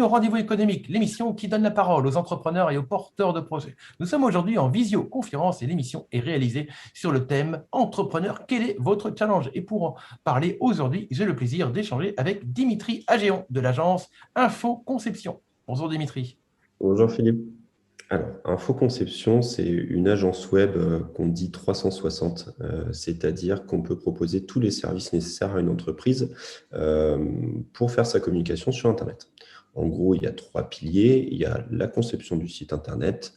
Bienvenue au Rendez-vous économique, l'émission qui donne la parole aux entrepreneurs et aux porteurs de projets. Nous sommes aujourd'hui en visioconférence et l'émission est réalisée sur le thème Entrepreneur, quel est votre challenge? Et pour en parler aujourd'hui, j'ai le plaisir d'échanger avec Dimitri Agéon de l'agence Info Conception. Bonjour Dimitri. Bonjour Philippe. Alors, Infoconception, c'est une agence web qu'on dit 360, c'est-à-dire qu'on peut proposer tous les services nécessaires à une entreprise euh, pour faire sa communication sur Internet. En gros, il y a trois piliers. Il y a la conception du site Internet,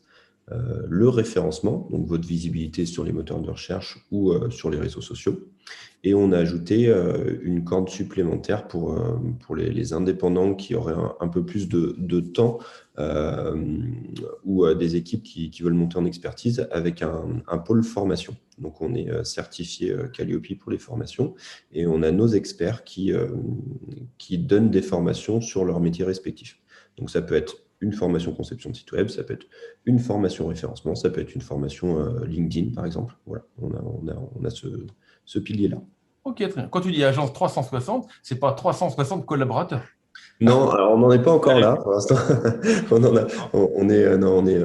le référencement, donc votre visibilité sur les moteurs de recherche ou sur les réseaux sociaux. Et on a ajouté une corde supplémentaire pour les indépendants qui auraient un peu plus de temps euh, ou des équipes qui veulent monter en expertise avec un pôle formation. Donc, on est certifié Calliope pour les formations et on a nos experts qui donnent des formations sur leur métier respectif. Donc, ça peut être une formation conception de site web, ça peut être une formation référencement, ça peut être une formation LinkedIn, par exemple. Voilà, on a ce pilier-là. Ok, très bien. Quand tu dis agence 360, ce n'est pas 360 collaborateurs. Non, alors on n'en est pas encore là pour l'instant. On en a, D'accord. on est, non, on est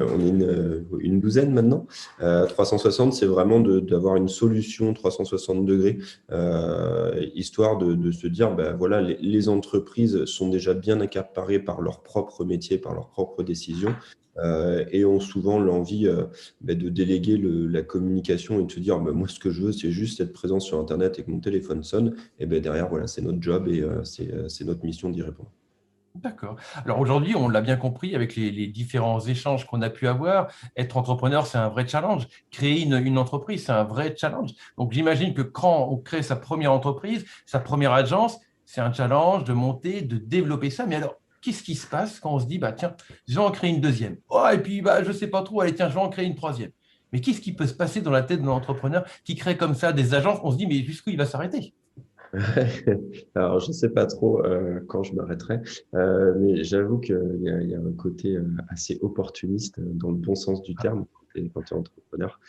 une douzaine maintenant. 360, c'est vraiment d'avoir une solution 360 degrés, histoire de se dire, ben voilà, les entreprises sont déjà bien accaparées par leur propre métier, par leurs propres décisions, et ont souvent l'envie de déléguer la communication et de se dire, ben, moi, ce que je veux, c'est juste être présent sur Internet et que mon téléphone sonne. Et ben derrière, voilà, c'est notre job et c'est notre mission d'y répondre. D'accord. Alors aujourd'hui, on l'a bien compris avec les différents échanges qu'on a pu avoir, être entrepreneur, c'est un vrai challenge. Créer une entreprise, c'est un vrai challenge. Donc j'imagine que quand on crée sa première entreprise, sa première agence, c'est un challenge de monter, de développer ça. Mais alors, qu'est-ce qui se passe quand on se dit, bah, tiens, je vais en créer une deuxième. Oh, et puis, bah, je ne sais pas trop, allez, tiens, je vais en créer une troisième. Mais qu'est-ce qui peut se passer dans la tête d'un entrepreneur qui crée comme ça des agences? On se dit, mais jusqu'où il va s'arrêter? Alors, je ne sais pas trop quand je m'arrêterai, mais j'avoue qu'il y a un côté assez opportuniste dans le bon sens du terme quand tu es entrepreneur.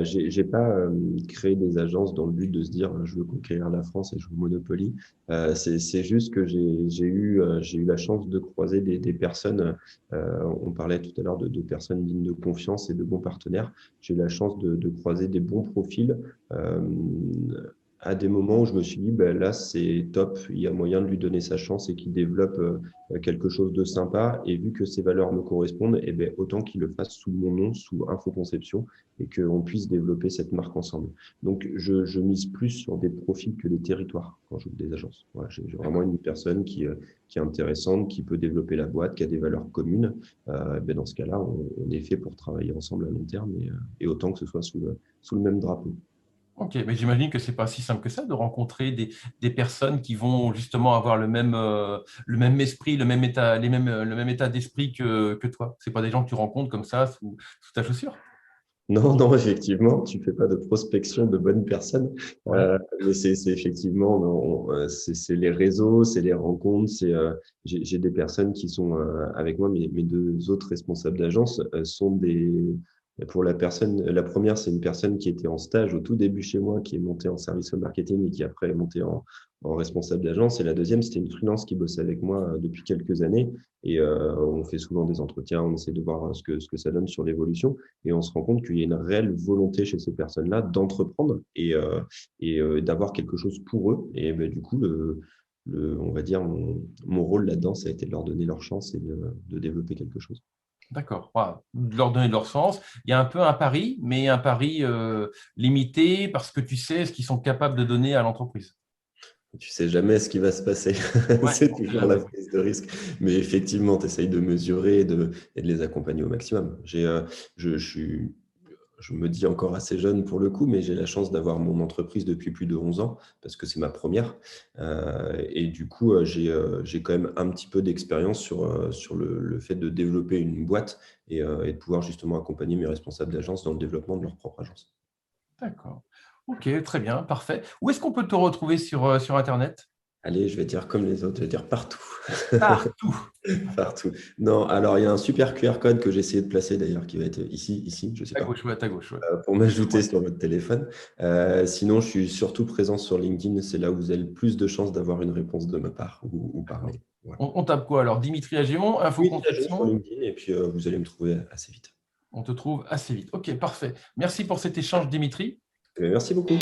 J'ai pas créé des agences dans le but de se dire je veux conquérir la France et je veux Monopoly. C'est juste que j'ai eu la chance de croiser des personnes. On parlait tout à l'heure de personnes dignes de confiance et de bons partenaires. J'ai eu la chance de croiser des bons profils. Euh, à des moments où je me suis dit, ben là, c'est top, il y a moyen de lui donner sa chance et qu'il développe quelque chose de sympa. Et vu que ses valeurs me correspondent, eh ben, autant qu'il le fasse sous mon nom, sous Infoconception, et qu'on puisse développer cette marque ensemble. Donc, je mise plus sur des profils que des territoires quand j'ouvre des agences. Voilà, j'ai vraiment une personne qui est intéressante, qui peut développer la boîte, qui a des valeurs communes. Ben dans ce cas-là, on est fait pour travailler ensemble à long terme et autant que ce soit sous le même drapeau. Ok, mais j'imagine que c'est pas si simple que ça de rencontrer des personnes qui vont justement avoir le même esprit, le même état d'esprit que toi. C'est pas des gens que tu rencontres comme ça sous ta chaussure. Non, non, effectivement, tu fais pas de prospection de bonnes personnes, Ouais. mais c'est effectivement, c'est les réseaux, c'est les rencontres, j'ai des personnes qui sont avec moi, mes deux autres responsables d'agence sont pour la première, c'est une personne qui était en stage au tout début chez moi, qui est montée en service au marketing et qui après est montée en responsable d'agence, et la deuxième, c'était une freelance qui bossait avec moi depuis quelques années, et on fait souvent des entretiens, on essaie de voir ce que ça donne sur l'évolution. Et on se rend compte qu'il y a une réelle volonté chez ces personnes-là d'entreprendre et d'avoir quelque chose pour eux. Et ben, du coup, on va dire, mon rôle là-dedans, ça a été de leur donner leur chance et de développer quelque chose. D'accord. Voilà. De leur donner leur sens. Il y a un peu un pari, mais un pari limité parce que tu sais ce qu'ils sont capables de donner à l'entreprise. Tu sais jamais ce qui va se passer. Ouais, C'est on sait toujours la jamais. prise de risque. Mais effectivement, tu essayes de mesurer et de les accompagner au maximum. Je suis je me dis encore assez jeune pour le coup, mais j'ai la chance d'avoir mon entreprise depuis plus de 11 ans parce que c'est ma première. Et du coup, j'ai quand même un petit peu d'expérience sur le fait de développer une boîte et de pouvoir justement accompagner mes responsables d'agence dans le développement de leur propre agence. D'accord. Ok, très bien, parfait. Où est-ce qu'on peut te retrouver sur Internet? Allez, je vais dire comme les autres, je vais dire partout. Partout. Partout. Non, alors il y a un super QR code que j'ai essayé de placer d'ailleurs qui va être ici, je sais À pas, gauche, ouais, à ta gauche. Ouais. pour m'ajouter sur votre téléphone. Sinon, je suis surtout présent sur LinkedIn, c'est là où vous avez le plus de chances d'avoir une réponse de ma part ou par mail. Voilà. On tape quoi alors? Dimitri Agion, Oui, sur infoconception. LinkedIn et puis vous allez me trouver assez vite. On te trouve assez vite. Ok, parfait. Merci pour cet échange, Dimitri. Merci beaucoup.